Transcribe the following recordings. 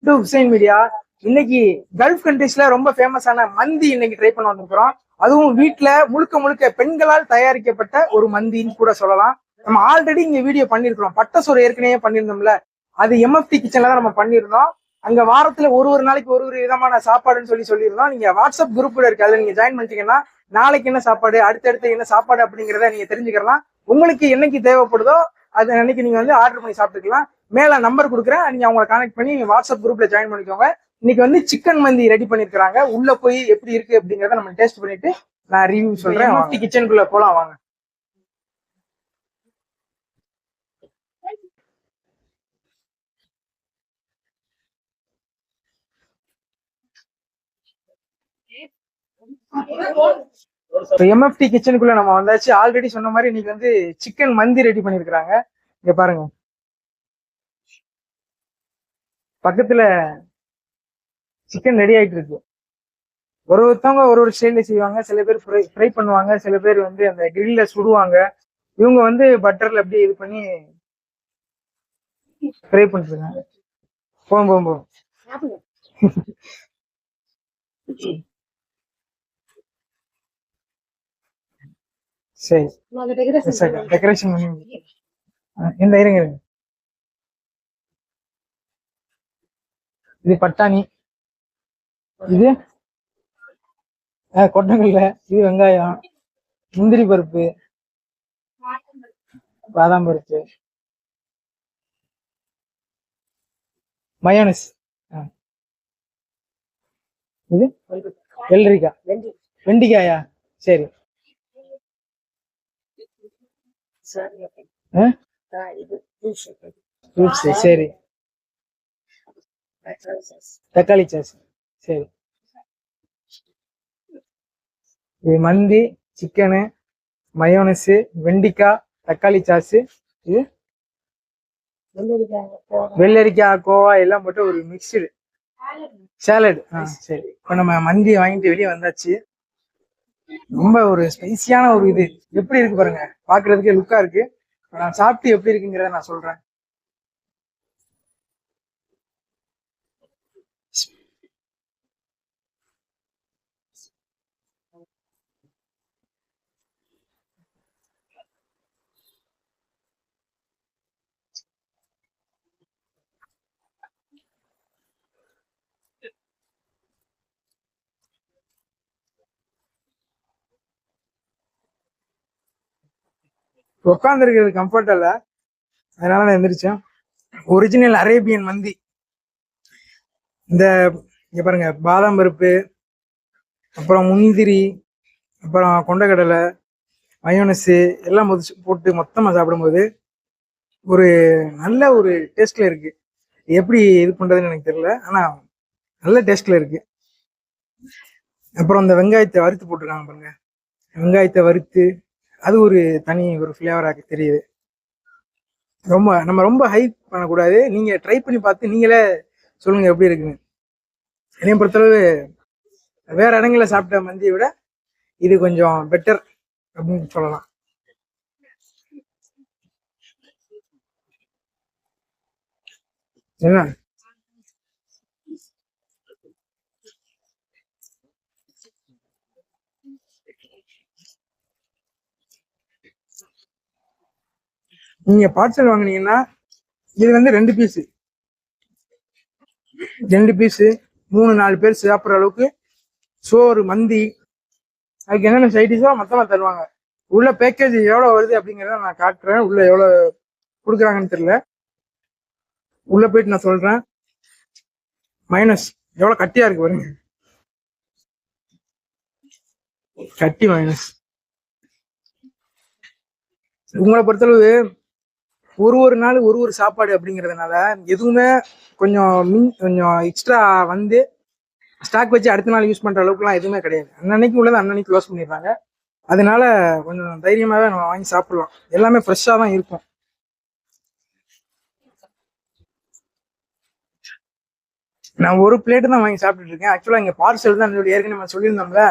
To Hussain media. இன்னைக்கு gulf கண்ட்ரீஸ்ல ரொம்ப ஃபேமஸான மந்தி இன்னைக்கு ட்ரை பண்ண வந்திருக்கிறோம். அதுவும் வீட்டுல முழுக்க முழுக்க பெண்களால் தயாரிக்கப்பட்ட ஒரு மந்தின்னு கூட சொல்லலாம். நம்ம ஆல்ரெடி இங்க வீடியோ பண்ணிருக்கிறோம். பட்டசோறு ஏற்கனவே பண்ணியிருந்தோம்ல, அது எம்எஃப்டி கிச்சன்ல தான் நம்ம பண்ணியிருந்தோம். அங்க வாரத்துல ஒரு நாளைக்கு ஒரு விதமான சாப்பாடுன்னு சொல்லியிருந்தோம். நீங்க வாட்ஸ்அப் குரூப்ல இருக்கு, அதுல நீங்க ஜாயின் பண்ணிட்டீங்கன்னா நாளைக்கு என்ன சாப்பாடு, அடுத்தடுத்து என்ன சாப்பாடு அப்படிங்கிறத நீங்க தெரிஞ்சுக்கலாம். உங்களுக்கு என்னைக்கு தேவைப்படுதோ அது அன்னைக்கு நீங்க வந்து ஆர்டர் பண்ணி சாப்பிட்டுக்கலாம். மேல நம்பர் கொடுக்குறேன், நீங்க அவங்களை கான்டாக்ட் பண்ணி வாட்ஸ்அப் குரூப்ல ஜாயின் பண்ணிக்கோங்க. இன்னைக்கு வந்து சிக்கன் மந்தி ரெடி பண்ணிருக்காங்க. உள்ள போய் எப்படி இருக்கு அப்படிங்கறத நம்ம டேஸ்ட் பண்ணிட்டு நான் ரிவ்யூ சொல்றேன். கிச்சனுக்குள்ள போலாம் வாங்க. எம்எஃப்டி கிச்சனுக்குள்ள நம்ம வந்தாச்சு. ஆல்ரெடி சொன்ன மாதிரி இன்னைக்கு வந்து சிக்கன் மந்தி ரெடி பண்ணிருக்காங்க. இங்க பாருங்க, பக்கத்துல சிக்கன் ரெடி ஆயிட்டு இருக்கு. ஒருத்தவங்க ஒரு ஸ்டைல்ல செய்வாங்க. சில பேர் ஃப்ரை பண்ணுவாங்க, சில பேர் வந்து அந்த கிரில்ல சுடுவாங்க. இவங்க வந்து பட்டர்ல அப்படியே இது பண்ணி ஃப்ரை பண்ணிருக்காங்க. போகும் சரி, டெக்கரேஷன் பண்ணி இந்த இருங்க. இது பட்டாணி, இது கொட்டங்கல்ல, இது வெங்காயம், முந்திரி பருப்பு, பாதாம் பருப்பு, மயோனஸ், இது வெள்ளரிக்காய், வெண்டிக்காயா? சரி, சரி, தக்காளி சாஸ், சரி. இது மந்தி, சிக்கனு, மயோனஸ், வெண்டிக்காய், தக்காளி சாஸ், இது வெள்ளரிக்காய், கோவா எல்லாம் போட்டு ஒரு மிக்சடு சாலட். சரி, இப்போ நம்ம மந்தி வாங்கிட்டு வெளியே வந்தாச்சு. ரொம்ப ஒரு ஸ்பைசியான ஒரு இது எப்படி இருக்கு பாருங்க, பாக்குறதுக்கே லுக்கா இருக்கு. நான் சாப்பிட்டு எப்படி இருக்குங்கிறத நான் சொல்றேன். உட்கார்ந்து இருக்கிறது கம்ஃபர்ட் இல்ல, அதனால நான் எந்திரிச்சேன். ஒரிஜினல் அரேபியன் மந்தி. இந்த இங்க பாருங்க, பாதாம் பருப்பு, அப்புறம் முந்திரி, அப்புறம் கொண்டக்கடலை, மயோனஸ் எல்லாம் போட்டு மொத்தமா சாப்பிடும்போது ஒரு நல்ல ஒரு டேஸ்ட்ல இருக்கு. எப்படி இது பண்றதுன்னு எனக்கு தெரியல, ஆனா நல்ல டேஸ்ட்ல இருக்கு. அப்புறம் இந்த வெங்காயத்தை வறுத்து போட்டிருக்காங்க பாருங்க, வெங்காயத்தை வறுத்து அது ஒரு தனி ஒரு ஃபிளேவராக தெரியுது. நம்ம ரொம்ப ஹைப் பண்ணக்கூடாது. நீங்க ட்ரை பண்ணி பார்த்து நீங்களே சொல்லுங்க எப்படி இருக்குன்னு. என்னைய பொறுத்தளவு வேற இடங்களில் சாப்பிட்ட மந்தியை விட இது கொஞ்சம் பெட்டர் அப்படின்னு சொல்லலாம். என்ன நீங்க பார்சல் வாங்கினீங்கன்னா இது வந்து 2 பீஸு 3-4 பேர் சாப்பிட்ற அளவுக்கு சோறு, மந்தி, அதுக்கு என்னென்ன சைடிஷோ மொத்தமா தருவாங்க. உள்ள பேக்கேஜ் எவ்வளவு வருது அப்படிங்கிறத நான் காட்டுறேன். உள்ள எவ்வளவு கொடுக்குறாங்கன்னு தெரியல, உள்ள போயிட்டு நான் சொல்றேன். மைனஸ் எவ்வளவு கட்டியா இருக்கு பாருங்க, கட்டி மைனஸ். உங்களை பொறுத்தளவு ஒரு நாள் ஒரு சாப்பாடு அப்படிங்கிறதுனால எதுவுமே கொஞ்சம் எக்ஸ்ட்ரா வந்து ஸ்டாக் வச்சு அடுத்த நாள் யூஸ் பண்ற அளவுக்குலாம் எதுவுமே கிடையாது. அன்னன்னைக்கு உள்ளது அன்னன்னைக்கு க்ளோஸ் பண்ணிடுறாங்க. அதனால கொஞ்சம் தைரியமாவே நம்ம வாங்கி சாப்பிடலாம். எல்லாமே ஃப்ரெஷ்ஷாக தான் இருக்கும். நான் ஒரு பிளேட்டு தான் வாங்கி சாப்பிட்டுட்டு இருக்கேன். ஆக்சுவலா இங்க பார்சல் தான் ஏற்கனவே நம்ம சொல்லியிருந்தோம்ல,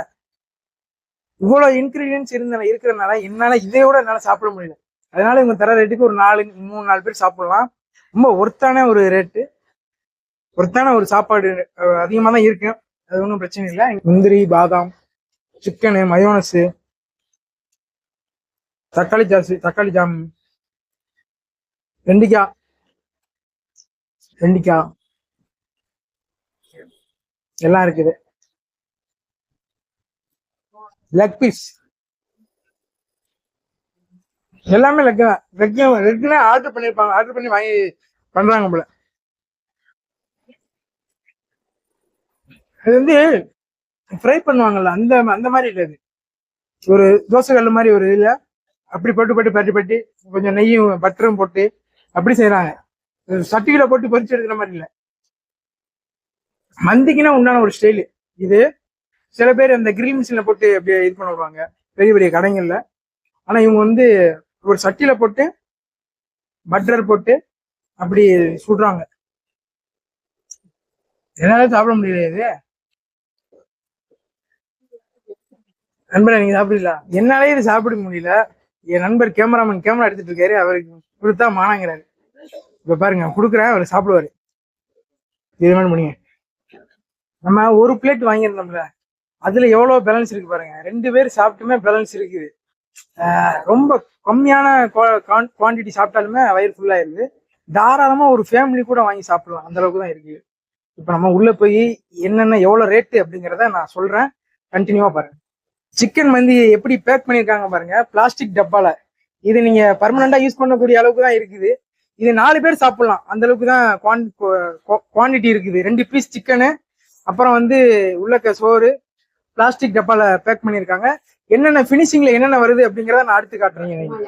இவ்வளவு இன்கிரீடியன்ஸ் இருக்கிறதுனால என்னால இதையோட என்னால சாப்பிட முடியல. அதனால இவங்க தர ரேட்டுக்கு ஒரு 3-4 பேர் சாப்பிடலாம். ரொம்ப ஒர்த்தான ஒரு ரேட்டு. ஒருத்தான ஒரு சாப்பாடு அதிகமா தான் இருக்கு, அது ஒன்றும் பிரச்சனை இல்லை. முந்திரி, பாதாம், சிக்கனு, மயோனஸு, தக்காளி சாசு, தக்காளி ஜாம், வெண்டிக்காய் வெண்டிக்காய் எல்லாம் இருக்குது. லெக் பீஸ் எல்லாமே லெக் தான். லெக்னா ஆர்டர் பண்ணிருப்பாங்க, ஆர்டர் பண்ணி வாங்கி பண்றாங்க போல. அது வந்து ஃப்ரை பண்ணுவாங்கல்ல, அந்த அந்த மாதிரி இல்லை. இது ஒரு தோசை கல் மாதிரி ஒரு இதுல அப்படி பட்டி கொஞ்சம் நெய்யும் பட்டரும் போட்டு அப்படி செய்யறாங்க. சட்டியில போட்டு பொரிச்சு எடுக்கிற மாதிரி இல்லை. மந்திக்குன்னா உண்டான ஒரு ஸ்டைலு இது. சில பேர் அந்த கிரில் மிஷின்ல போட்டு அப்படியே இது பண்ண விடுவாங்க பெரிய பெரிய கடைகள்ல. ஆனா இவங்க வந்து ஒரு சட்டியில போட்டு பட்டர் போட்டு அப்படி சுடுறாங்க. என்னால சாப்பிட முடியல இது. நண்பரை நீங்க சாப்பிடல, என்னாலே இது சாப்பிட முடியல. என் நண்பர் கேமராமேன் கேமரா எடுத்துட்டு இருக்காரு, அவருக்கு கொடுத்தா மானாங்கிறாரு. இப்ப பாருங்க கொடுக்குறேன், அவர் சாப்பிடுவாரு. இது மாதிரி முடியுங்க. நம்ம ஒரு பிளேட் வாங்கியிருந்தோம்ல, அதுல எவ்வளவு பேலன்ஸ் இருக்கு பாருங்க. 2 பேர் சாப்பிட்டுமே பேலன்ஸ் இருக்குது. ரொம்ப கம்மியான குவான்டிட்டி சாப்பிட்டாலுமே வயிறு ஃபுல்லா இருக்கு. தாராளமா ஒரு ஃபேமிலி கூட வாங்கி சாப்பிடலாம், அந்த அளவுக்கு தான் இருக்கு. இப்ப நம்ம உள்ள போய் என்னென்ன எவ்வளவு ரேட்டு அப்படிங்கிறத நான் சொல்றேன், கண்டினியூவா பாருங்க. சிக்கன் மந்தி எப்படி பேக் பண்ணியிருக்காங்க பாருங்க, பிளாஸ்டிக் டப்பால. இது நீங்க பர்மனண்டா யூஸ் பண்ணக்கூடிய அளவுக்கு தான் இருக்குது. இது 4 பேர் சாப்பிடலாம், அந்த அளவுக்கு தான் குவான்டிட்டி இருக்குது. 2 பீஸ் சிக்கனு, அப்புறம் வந்து உள்ளக்க சோறு, பிளாஸ்டிக் டப்பால பேக் பண்ணியிருக்காங்க. என்னென்ன பினிஷிங்ல என்னென்ன வருது அப்படிங்கிறத நான் அடுத்து காட்டுறேன்.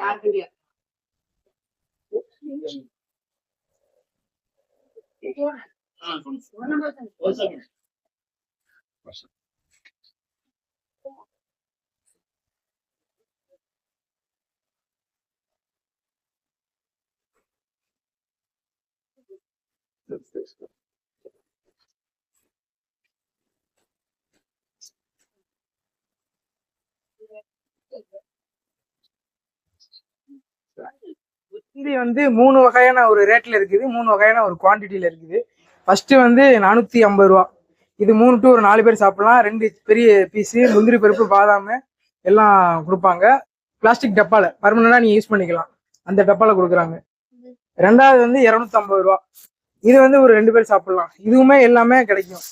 மந்தி வந்து 3 வகையான ஒரு ரேட்ல இருக்குது, 3 வகையான ஒரு குவான்டிட்டியில இருக்குது. ஃபர்ஸ்ட் வந்து 450 ரூபா. இது 3 டு ஒரு 4 பேர் சாப்பிடலாம். 2 பெரிய பீஸு, முந்திரி பருப்பு, பாதாம் எல்லாம் கொடுப்பாங்க. பிளாஸ்டிக் டப்பால பர்மனண்டா நீங்க யூஸ் பண்ணிக்கலாம், அந்த டப்பால கொடுக்குறாங்க. 2வது வந்து 250 ரூபா. இது வந்து ஒரு 2 பேர் சாப்பிடலாம். இதுவுமே எல்லாமே கிடைக்கும்.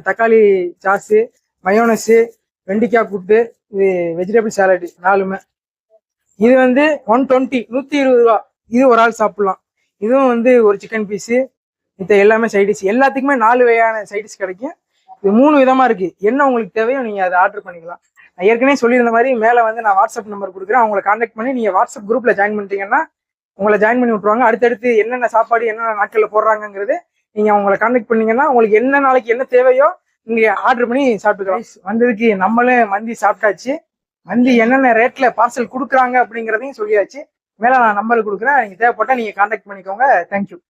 தக்காளி சாஸு, மயோனஸு, வெண்டிக்காய் கூட்டு, இது வெஜிடபிள் சாலட் 4மே. இது வந்து 120 120 ரூபா. இது ஒரு ஆள் சாப்பிடலாம். இதுவும் வந்து ஒரு சிக்கன் பீஸு, மத்த எல்லாமே சைடிஷ். எல்லாத்துக்குமே 4 வகையான சைடிஷ் கிடைக்கும். இது 3 விதமா இருக்கு. என்ன உங்களுக்கு தேவையோ நீங்க அதை ஆர்டர் பண்ணிக்கலாம். நான் ஏற்கனவே சொல்லியிருந்த மாதிரி மேல வந்து நான் வாட்ஸ்அப் நம்பர் கொடுக்குறேன், அவங்களை கான்டாக்ட் பண்ணி நீங்க வாட்ஸ்அப் குரூப்ல ஜாயின் பண்ணிட்டீங்கன்னா உங்களை ஜாயின் பண்ணி விட்டுருவாங்க. அடுத்தடுத்து என்னென்ன சாப்பாடு என்னென்ன நாட்கள்ல போடுறாங்கிறது நீங்க அவங்களை கான்டாக்ட் பண்ணீங்கன்னா உங்களுக்கு என்ன நாளைக்கு என்ன தேவையோ நீங்க ஆர்டர் பண்ணி சாப்பிட்டுக்கலாம். வந்ததுக்கு நம்மளே மந்தி சாப்பிட்டாச்சு. மந்தி என்னென்ன ரேட்ல பார்சல் கொடுக்குறாங்க அப்படிங்கிறதையும் சொல்லியாச்சு. மேல நான் நம்பர் கொடுக்குறேன், நீங்க தேவைப்பட்டா நீங்க கான்டாக்ட் பண்ணிக்கோங்க. தேங்க்யூ.